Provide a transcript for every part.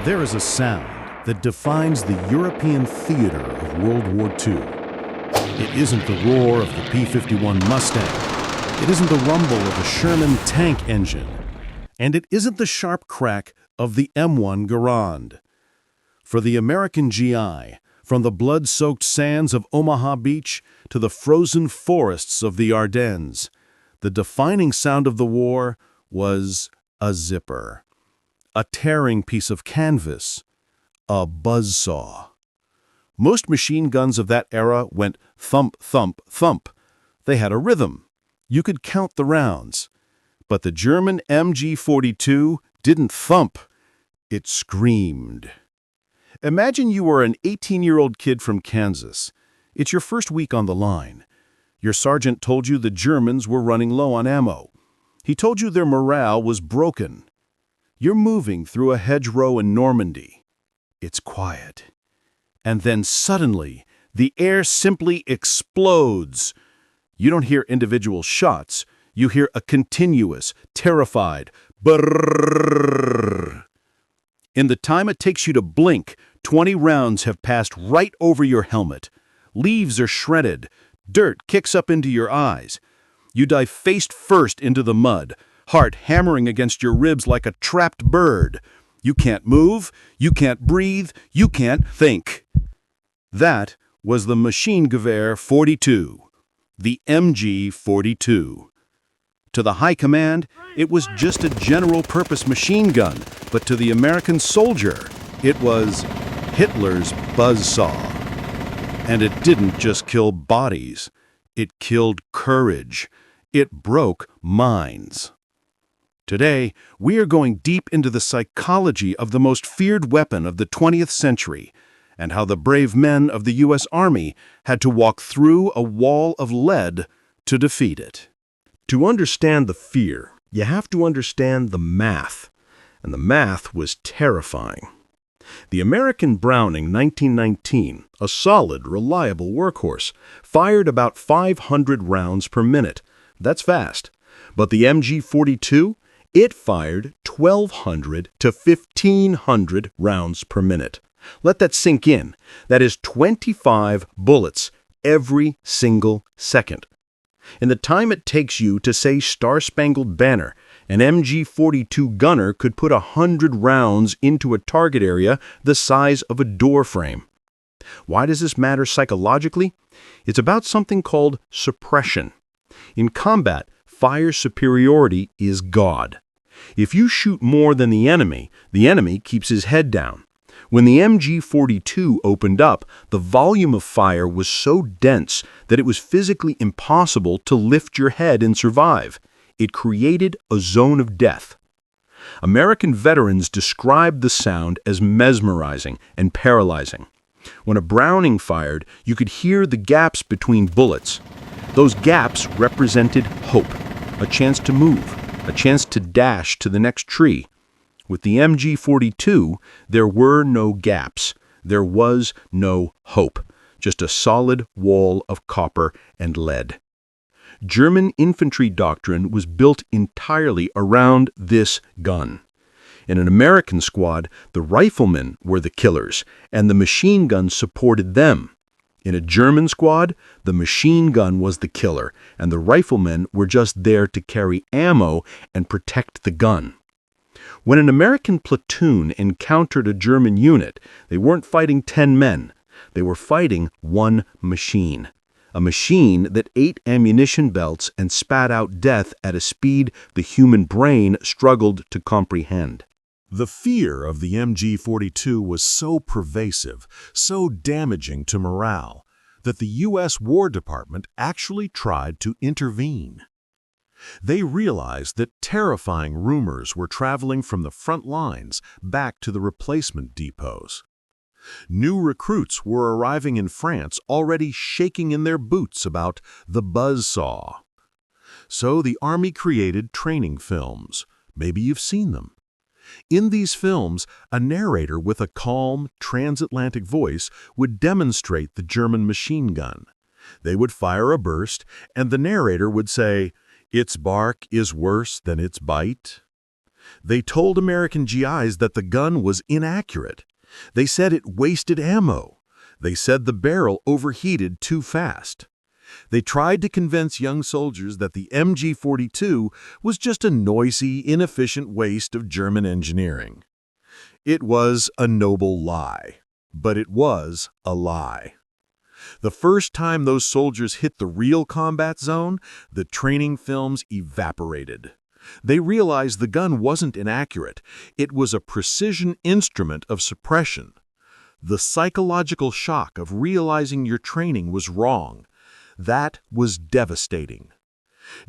There is a sound that defines the European theater of World War II. It isn't the roar of the P-51 Mustang. It isn't the rumble of a Sherman tank engine. And it isn't the sharp crack of the M1 Garand. For the American GI, from the blood-soaked sands of Omaha Beach to the frozen forests of the Ardennes, the defining sound of the war was a zipper, a tearing piece of canvas, a buzzsaw. Most machine guns of that era went thump, thump, thump. They had a rhythm. You could count the rounds. But the German MG-42 didn't thump. It screamed. Imagine you were an 18-year-old kid from Kansas. It's your first week on the line. Your sergeant told you the Germans were running low on ammo. He told you their morale was broken. You're moving through a hedgerow in Normandy. It's quiet. And then suddenly, the air simply explodes. You don't hear individual shots. You hear a continuous, terrified brrrr. In the time it takes you to blink, 20 rounds have passed right over your helmet. Leaves are shredded. Dirt kicks up into your eyes. You dive face first into the mud, heart hammering against your ribs like a trapped bird. You can't move, you can't breathe, you can't think. That was the Machine Gewehr 42, the MG-42. To the high command, it was just a general-purpose machine gun, but to the American soldier, it was Hitler's buzzsaw. And it didn't just kill bodies. It killed courage. It broke minds. Today, we are going deep into the psychology of the most feared weapon of the 20th century and how the brave men of the U.S. Army had to walk through a wall of lead to defeat it. To understand the fear, you have to understand the math, and the math was terrifying. The American Browning 1919, a solid, reliable workhorse, fired about 500 rounds per minute. That's fast. But the MG-42, it fired 1,200 to 1,500 rounds per minute. Let that sink in. That is 25 bullets every single second. In the time it takes you to say Star-Spangled Banner, an MG-42 gunner could put 100 rounds into a target area the size of a door frame. Why does this matter psychologically? It's about something called suppression. In combat, fire superiority is God. If you shoot more than the enemy keeps his head down. When the MG-42 opened up, the volume of fire was so dense that it was physically impossible to lift your head and survive. It created a zone of death. American veterans described the sound as mesmerizing and paralyzing. When a Browning fired, you could hear the gaps between bullets. Those gaps represented hope, a chance to move, a chance to dash to the next tree. With the MG-42, there were no gaps. There was no hope, just a solid wall of copper and lead. German infantry doctrine was built entirely around this gun. In an American squad, the riflemen were the killers, and the machine gun supported them. In a German squad, the machine gun was the killer, and the riflemen were just there to carry ammo and protect the gun. When an American platoon encountered a German unit, they weren't fighting 10 men. They were fighting one machine. A machine that ate ammunition belts and spat out death at a speed the human brain struggled to comprehend. The fear of the MG-42 was so pervasive, so damaging to morale, that the U.S. War Department actually tried to intervene. They realized that terrifying rumors were traveling from the front lines back to the replacement depots. New recruits were arriving in France already shaking in their boots about the buzzsaw. So the Army created training films. Maybe you've seen them. In these films, a narrator with a calm, transatlantic voice would demonstrate the German machine gun. They would fire a burst, and the narrator would say, "Its bark is worse than its bite." They told American GIs that the gun was inaccurate. They said it wasted ammo. They said the barrel overheated too fast. They tried to convince young soldiers that the MG-42 was just a noisy, inefficient waste of German engineering. It was a noble lie, but it was a lie. The first time those soldiers hit the real combat zone, the training films evaporated. They realized the gun wasn't inaccurate. It was a precision instrument of suppression. The psychological shock of realizing your training was wrong. That was devastating.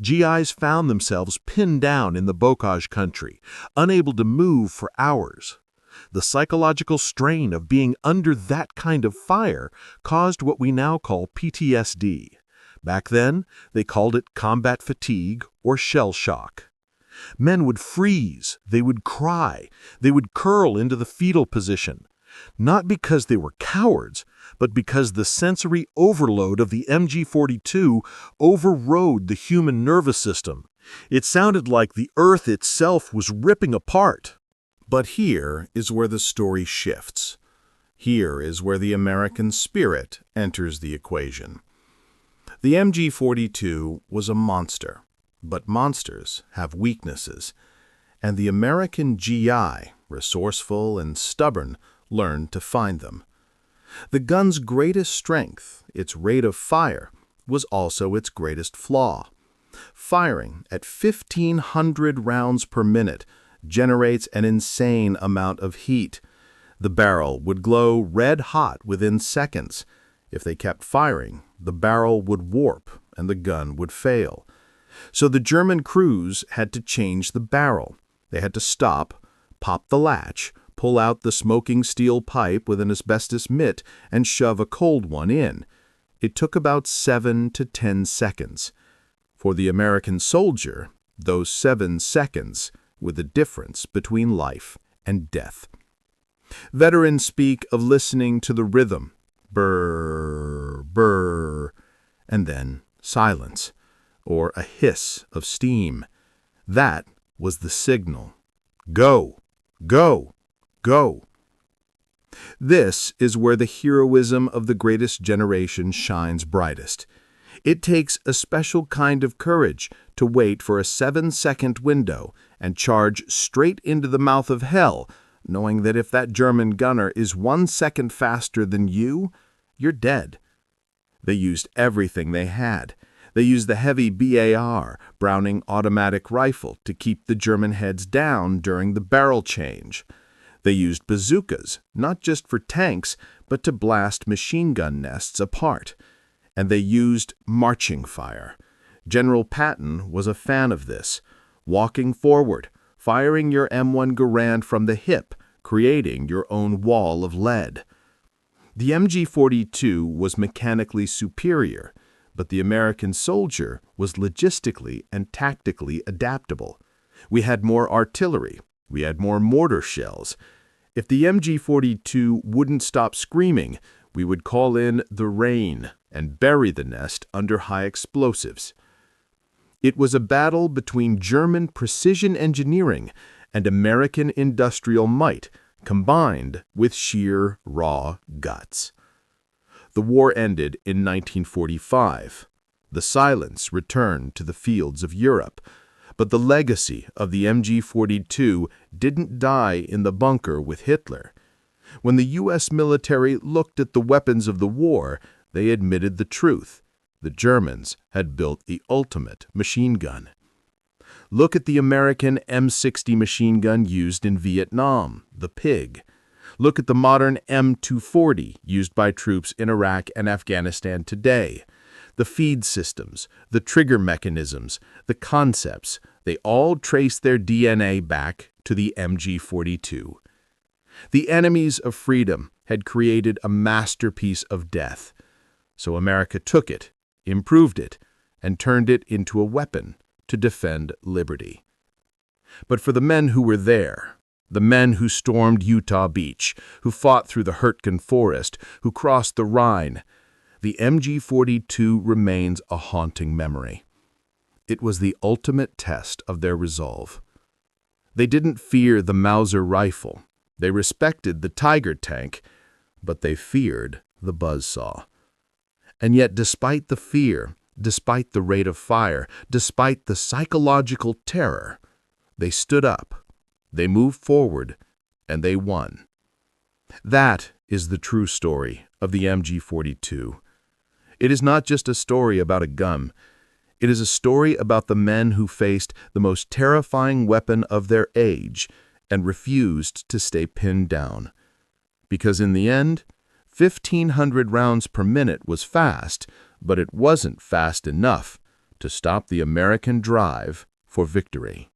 GIs found themselves pinned down in the Bocage country, unable to move for hours. The psychological strain of being under that kind of fire caused what we now call PTSD. Back then, they called it combat fatigue or shell shock. Men would freeze, they would cry, they would curl into the fetal position. Not because they were cowards, but because the sensory overload of the MG-42 overrode the human nervous system. It sounded like the earth itself was ripping apart. But here is where the story shifts. Here is where the American spirit enters the equation. The MG-42 was a monster, but monsters have weaknesses. And the American GI, resourceful and stubborn, learned to find them. The gun's greatest strength, its rate of fire, was also its greatest flaw. Firing at 1,500 rounds per minute generates an insane amount of heat. The barrel would glow red hot within seconds. If they kept firing, the barrel would warp and the gun would fail. So the German crews had to change the barrel. They had to stop, pop the latch, pull out the smoking steel pipe with an asbestos mitt, and shove a cold one in. It took about 7 to 10 seconds. For the American soldier, those 7 seconds were the difference between life and death. Veterans speak of listening to the rhythm, brr, brr, and then silence, or a hiss of steam. That was the signal. Go, go, go. This is where the heroism of the greatest generation shines brightest. It takes a special kind of courage to wait for a 7-second window and charge straight into the mouth of hell, knowing that if that German gunner is 1 second faster than you, you're dead. They used everything they had. They used the heavy BAR, Browning automatic rifle, to keep the German heads down during the barrel change. They used bazookas, not just for tanks, but to blast machine gun nests apart. And they used marching fire. General Patton was a fan of this. Walking forward, firing your M1 Garand from the hip, creating your own wall of lead. The MG-42 was mechanically superior, but the American soldier was logistically and tactically adaptable. We had more artillery. We had more mortar shells. If the MG-42 wouldn't stop screaming, we would call in the rain and bury the nest under high explosives. It was a battle between German precision engineering and American industrial might, combined with sheer raw guts. The war ended in 1945. The silence returned to the fields of Europe, but the legacy of the MG-42 didn't die in the bunker with Hitler. When the U.S. military looked at the weapons of the war, they admitted the truth. The Germans had built the ultimate machine gun. Look at the American M60 machine gun used in Vietnam, the Pig. Look at the modern M240 used by troops in Iraq and Afghanistan today. The feed systems, the trigger mechanisms, the concepts, they all trace their DNA back to the MG-42. The enemies of freedom had created a masterpiece of death. So America took it, improved it, and turned it into a weapon to defend liberty. But for the men who were there, the men who stormed Utah Beach, who fought through the Hurtgen Forest, who crossed the Rhine, the MG-42 remains a haunting memory. It was the ultimate test of their resolve. They didn't fear the Mauser rifle. They respected the Tiger tank, but they feared the buzzsaw. And yet, despite the fear, despite the rate of fire, despite the psychological terror, they stood up, they moved forward, and they won. That is the true story of the MG42. It is not just a story about a gun. It is a story about the men who faced the most terrifying weapon of their age and refused to stay pinned down. Because in the end, 1,500 rounds per minute was fast, but it wasn't fast enough to stop the American drive for victory.